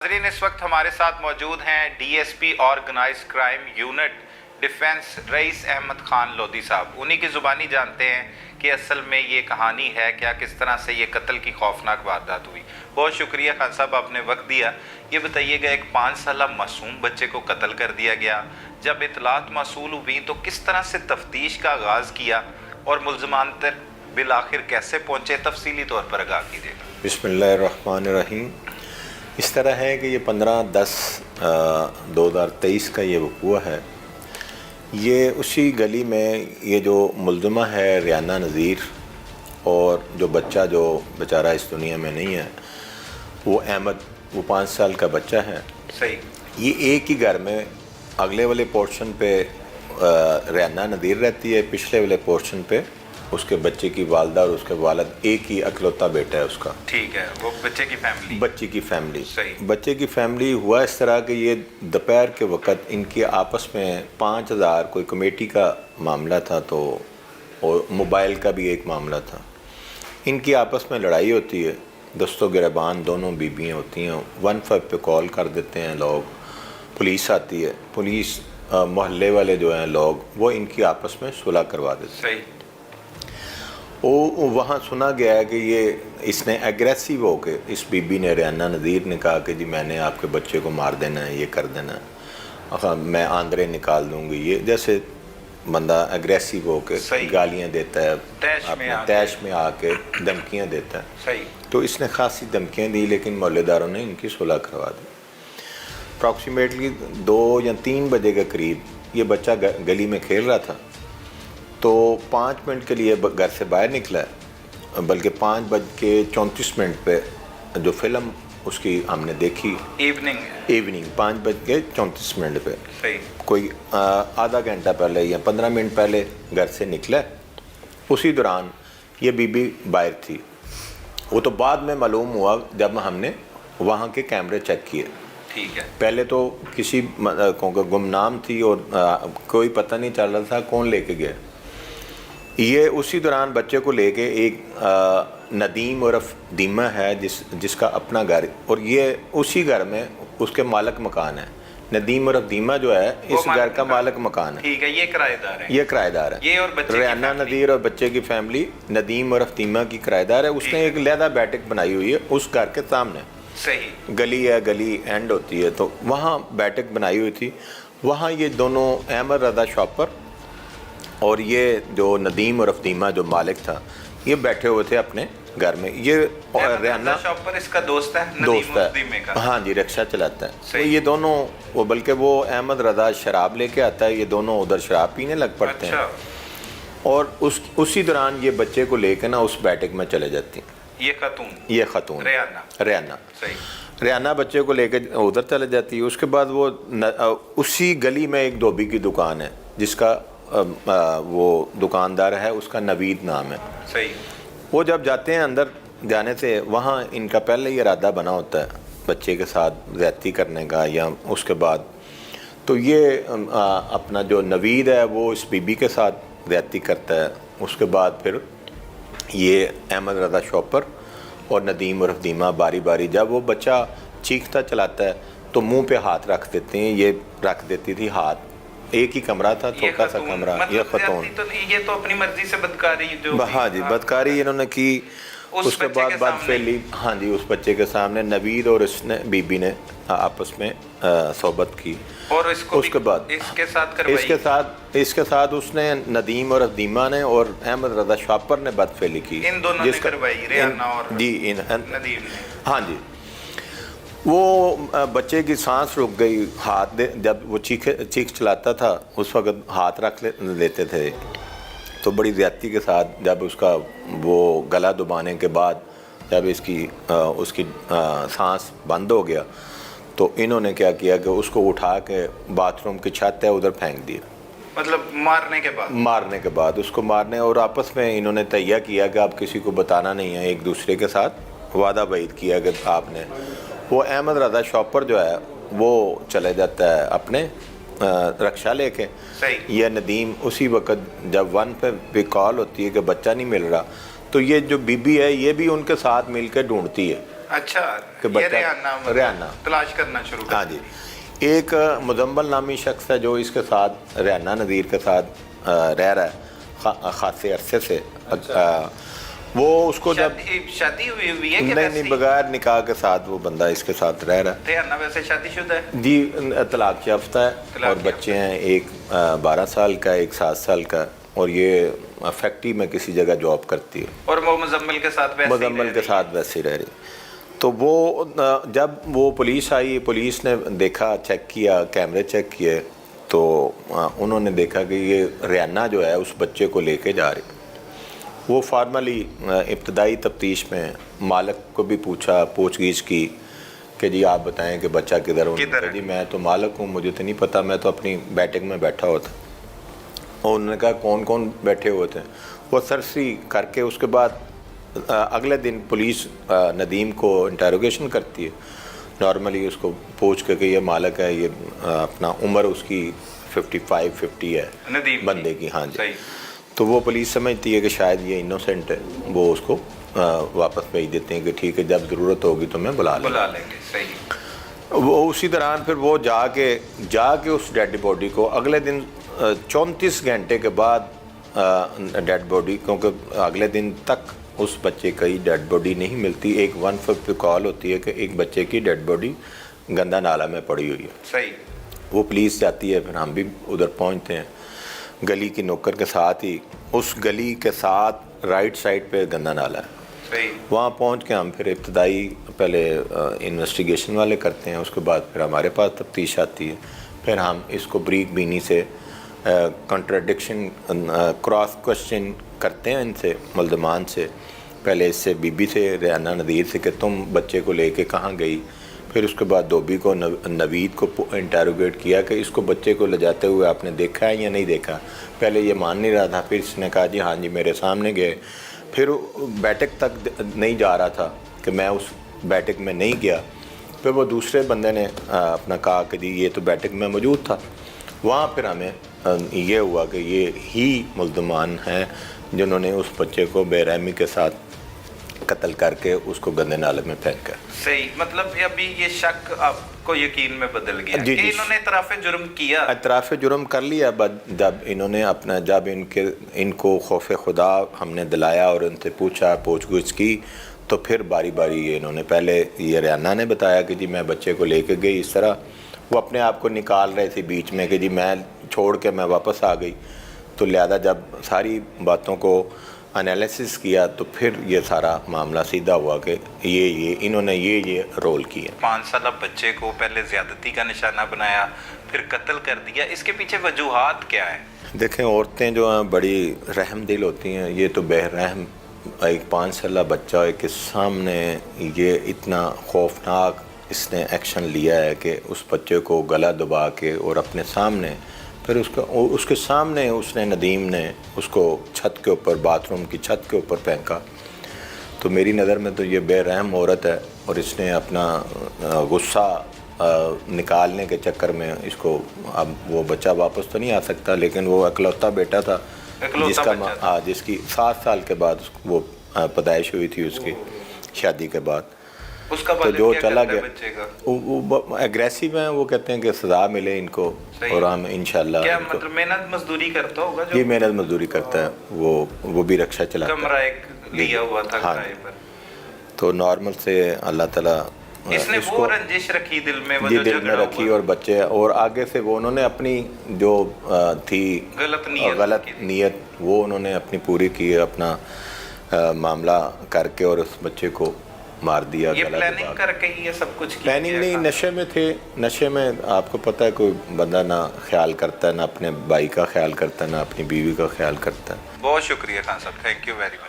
नाज़रीन इस वक्त हमारे साथ मौजूद हैं DSP organized crime unit defence Raees Ahmed Khan Lodhi साहब। उन्हीं की ज़ुबानी जानते हैं कि असल में ये कहानी है क्या, किस तरह से ये कत्ल की खौफनाक वारदात हुई। बहुत शुक्रिया खान साहब, आपने वक्त दिया। ये बताइएगा, एक 5 साल मासूम बच्चे को कत्ल कर दिया गया, जब इतलात मौसूल हुई तो किस तरह से तफ्तीश का आगाज़ किया और मुल्ज़मान तक बिलाखिर कैसे पहुँचे, तफसीली तौर पर आगाह कीजिएगा। बिस्मिल्लाहिर्रहमानिर्रहीम। इस तरह है कि ये 15/10/2023 का ये वक़ूआ है। ये उसी गली में ये जो मुल्ज़मा है रियाना नज़ीर, और जो बच्चा जो बेचारा इस दुनिया में नहीं है वो अहमद, वो 5 साल का बच्चा है। सही। ये एक ही घर में अगले वाले पोर्शन पे रियाना नज़ीर रहती है, पिछले वाले पोर्शन पे उसके बच्चे की वालदा और उसके वालिद, एक ही अकलौता बेटा है उसका। ठीक है, वो बच्चे की फैमिली। सही। बच्चे की फैमिली हुआ इस तरह कि ये दोपहर के वक़्त इनकी आपस में 5000 कोई कमेटी का मामला था, तो और मोबाइल का भी एक मामला था। इनकी आपस में लड़ाई होती है, दोस्तों गिरबान दोनों बीबियाँ होती हैं। 15 पे कॉल कर देते हैं लोग, पुलिस आती है। पुलिस मोहल्ले वाले जो हैं लोग, वो इनकी आपस में सुलह करवा देते हैं। सही। वो वहाँ सुना गया है कि ये इसने एग्रेसिव हो के, इस बीबी ने, रियाना नज़ीर ने कहा कि जी मैंने आपके बच्चे को मार देना है, ये कर देना है, मैं आंदरे निकाल दूँगी। ये जैसे बंदा एग्रेसिव हो के गालियाँ देता है, अपने तैश में आके धमकियाँ देता है। सही। तो इसने खासी धमकियाँ दी, लेकिन मोहल्लेदारों ने इनकी सुलह करवा दी। अप्रॉक्सीमेटली 2 या 3 बजे के करीब ये बच्चा गली में खेल रहा था, तो 5 मिनट के लिए घर से बाहर निकला, बल्कि 5:34 पे जो फिल्म उसकी हमने देखी, इवनिंग 5:34 पे। सही। कोई आधा घंटा पहले या 15 मिनट पहले घर से निकला। उसी दौरान ये बीबी बाहर थी। वो तो बाद में मालूम हुआ जब हमने वहाँ के कैमरे चेक किए। ठीक है। पहले तो किसी गुमनाम थी और कोई पता नहीं चल रहा था कौन लेके गया। ये उसी दौरान बच्चे को लेके एक नदीम उर्फ दीमा है जिसका अपना घर, और ये उसी घर में उसके मालिक मकान है। नदीम उर्फ दीमा जो है इस घर का मालिक मकान है। ठीक है। ये किराएदार है। ये और रियाना नज़ीर और बच्चे की फैमिली नदीम उर्फ दीमा की किराएदार है। उसने एक लहदा बैठक बनाई हुई है उस घर के सामने। सही। गली है, गली एंड होती है, तो वहाँ बैठक बनाई हुई थी। वहाँ ये दोनों अहमद रज़ा शॉपर और ये जो नदीम और अफदीमा जो मालिक था, ये बैठे हुए थे अपने घर में। ये रियाना शॉपर इसका दोस्त है। हाँ जी, रिक्शा चलाता है। तो ये दोनों, वो बल्कि वो अहमद रज़ा शराब लेके आता है, ये दोनों उधर शराब पीने लग पड़ते हैं। और उसी दौरान ये बच्चे को लेके ना उस बैठक में चले जाती हैं। ये खतून रियाना रियाना बच्चे को लेके उधर चले जाती है। उसके बाद वो उसी गली में एक धोबी की दुकान है जिसका वो दुकानदार है, उसका नवीद नाम है। सही। वो जब जाते हैं अंदर, जाने से वहाँ इनका पहले ही इरादा बना होता है बच्चे के साथ ज़्यादती करने का, या उसके बाद तो ये अपना जो नवीद है वो इस बीबी के साथ ज़्यादती करता है। उसके बाद फिर ये अहमद रज़ा शॉपर और नदीम और अफदीमा बारी बारी, जब वो बच्चा चीखता चलाता है तो मुंह पे हाथ रख देते हैं। ये रख देती थी हाथ। एक ही कमरा था, छोटा सा कमरा। ये खतून तो ये तो अपनी मर्जी से बदकारी जो, हाँ जी, बदकारी इन्होंने की। उसके बाद बात फैली, हाँ जी, उस बच्चे के सामने नवीद और इसने बीबी ने आपस में सोबत की। और उसके बाद इसके साथ उसने नदीम और अफदीमा ने और अहमद रज़ा शॉपर ने बदफेली की। इन दोनों ने करवाई, रियाना और नदीम। हाँ जी। वो बच्चे की सांस रुक गई। हाथ जब वो चीख चलाता था उस वक्त हाथ रख लेते थे। तो बड़ी ज़्यादती के साथ जब उसका वो गला दबाने के बाद जब उसकी सांस बंद हो गया, तो इन्होंने क्या किया कि उसको उठा के बाथरूम की छत है उधर फेंक दिया। मतलब मारने के बाद उसको मारने, और आपस में इन्होंने तैयार किया कि आप किसी को बताना नहीं है। एक दूसरे के साथ वादा वईद किया कि आपने। वो अहमद रज़ा शॉपर जो है वो चले जाता है अपने रक्षा लेके। ये नदीम उसी वक्त जब 1 पे कॉल होती है कि बच्चा नहीं मिल रहा, तो ये जो बीबी है ये भी उनके साथ मिलकर ढूंढती है اچھا کہ یہ بچہ ریحانہ تلاش کرنا شروع کر ہاں جی ایک مزمل نامی شخص ہے جو اس کے ساتھ ریحانہ نذیر کے ساتھ رہ رہا ہے خاصے عرصے سے وہ اس کو جب شادی ہوئی ہے کہ نہیں بغیر نکاح کے ساتھ وہ بندہ اس کے ساتھ رہ رہا ہے ریحانہ ویسے شادی شدہ ہے جی طلاق یافتہ ہے اور بچے ہیں ایک 12 سال کا ایک 7 سال کا اور یہ فیکٹری میں کسی جگہ جاب کرتی ہے اور وہ مزمل کے ساتھ ویسے رہ رہی تو وہ جب وہ پولیس آئی پولیس نے دیکھا چیک کیا کیمرے چیک کیے تو انہوں نے دیکھا کہ یہ ریحانہ جو ہے اس بچے کو لے کے جا رہی وہ فارملی ابتدائی تفتیش میں مالک کو بھی پوچھا پوچھ گچھ کی کہ جی آپ بتائیں کہ بچہ کدھر ہوں جی میں تو مالک ہوں مجھے تو نہیں پتہ میں تو اپنی بیٹھک میں بیٹھا ہوا تھا اور انہوں نے کہا کون کون بیٹھے ہوئے تھے وہ سرسری کر کے اس کے بعد اگلے دن پولیس ندیم کو انٹروگیشن کرتی ہے نارملی اس کو پوچھ کے کہ یہ مالک ہے یہ اپنا عمر اس کی 55-50 ہے بندے کی ہاں جی تو وہ پولیس سمجھتی ہے کہ شاید یہ انوسنٹ ہے وہ اس کو واپس بھیج دیتے ہیں کہ ٹھیک ہے جب ضرورت ہوگی تو میں بلا لیں گے صحیح وہ اسی دوران پھر وہ جا کے اس ڈیڈ باڈی کو اگلے دن 34 گھنٹے کے بعد ڈیڈ باڈی کیونکہ اگلے دن تک اس بچے کی ڈیڈ باڈی نہیں ملتی ایک 1 پہ کال ہوتی ہے کہ ایک بچے کی ڈیڈ باڈی گندا نالہ میں پڑی ہوئی ہے صحیح وہ پولیس جاتی ہے پھر ہم بھی ادھر پہنچتے ہیں گلی کی نوکر کے ساتھ ہی اس گلی کے ساتھ رائٹ سائڈ پہ گندا نالہ ہے صحیح وہاں پہنچ کے ہم پھر ابتدائی پہلے انویسٹیگیشن والے کرتے ہیں اس کے بعد پھر ہمارے پاس تفتیش آتی ہے پھر ہم اس کو بریک بینی سے کنٹراڈکشن کراس کوشچن کرتے ہیں ان سے ملزمان سے پہلے اس سے بی بی سے ریحانہ نذیر سے کہ تم بچے کو لے کے کہاں گئی پھر اس کے بعد دھوبی کو نوید کو انٹروگیٹ کیا کہ اس کو بچے کو لے جاتے ہوئے آپ نے دیکھا ہے یا نہیں دیکھا پہلے یہ مان نہیں رہا تھا پھر اس نے کہا جی ہاں جی میرے سامنے گئے پھر بیٹھک تک نہیں جا رہا تھا کہ میں اس بیٹھک میں نہیں گیا پھر وہ دوسرے بندے نے اپنا کہا کہ جی یہ تو بیٹھک میں موجود تھا وہاں پھر ہمیں یہ ہوا کہ یہ ہی ملزمان ہیں جنہوں نے اس بچے کو بے رحمی کے ساتھ قتل کر کے اس کو گندے نالے میں پھینکا صحیح مطلب ابھی یہ شک آپ کو یقین میں بدل گیا کہ انہوں نے اعتراف جرم کیا اعتراف جرم کر لیا جب انہوں نے اپنا جب ان کو خوف خدا ہم نے دلایا اور ان سے پوچھا پوچھ گچھ کی تو پھر باری باری یہ انہوں نے پہلے یہ ریحانہ نے بتایا کہ جی میں بچے کو لے کے گئی اس طرح وہ اپنے آپ کو نکال رہے تھے بیچ میں کہ جی میں چھوڑ کے میں واپس آ گئی تو لہذا جب ساری باتوں کو انالیسس کیا تو پھر یہ سارا معاملہ سیدھا ہوا کہ یہ انہوں نے یہ رول کیا 5 سالہ بچے کو پہلے زیادتی کا نشانہ بنایا پھر قتل کر دیا اس کے پیچھے وجوہات کیا ہیں دیکھیں عورتیں جو ہیں بڑی رحم دل ہوتی ہیں یہ تو بے رحم ایک 5 سالہ بچہ ہے کہ سامنے یہ اتنا خوفناک اس نے ایکشن لیا ہے کہ اس بچے کو گلا دبا کے اور اپنے سامنے پھر اس کے سامنے اس نے ندیم نے اس کو چھت کے اوپر باتھ روم کی چھت کے اوپر پھینکا تو میری نظر میں تو یہ بے رحم عورت ہے اور اس نے اپنا غصہ نکالنے کے چکر میں اس کو اب وہ بچہ واپس تو نہیں آ سکتا لیکن وہ اکلوتا بیٹا تھا جس کی 7 سال کے بعد وہ پیدائش ہوئی تھی اس کی شادی کے بعد تو جو چلا گیا وہ اگریسو ہیں وہ کہتے ہیں کہ سزا ملے ان کو اور ہم انشاءاللہ کیا مطلب محنت مزدوری کرتا ہوگا یہ محنت مزدوری کرتا ہے وہ بھی رکشہ چلاتا ہے کمرہ ایک لیا ہوا تھا کرائے پر تو نارمل سے اللہ تعالیٰ اس نے وہ رنجش رکھی دل میں دل میں رکھی اور بچے اور آگے سے وہ انہوں نے اپنی جو تھی غلط نیت وہ انہوں نے اپنی پوری کی اپنا معاملہ کر کے اور اس بچے کو مار دیا یہ پلاننگ کر کے یہ سب کچھ کیا پلاننگ نہیں نشے میں تھے نشے میں آپ کو پتہ ہے کوئی بندہ نہ خیال کرتا ہے نہ اپنے بھائی کا خیال کرتا ہے نہ اپنی بیوی کا خیال کرتا ہے بہت شکریہ خان صاحب تھینک یو ویری مچ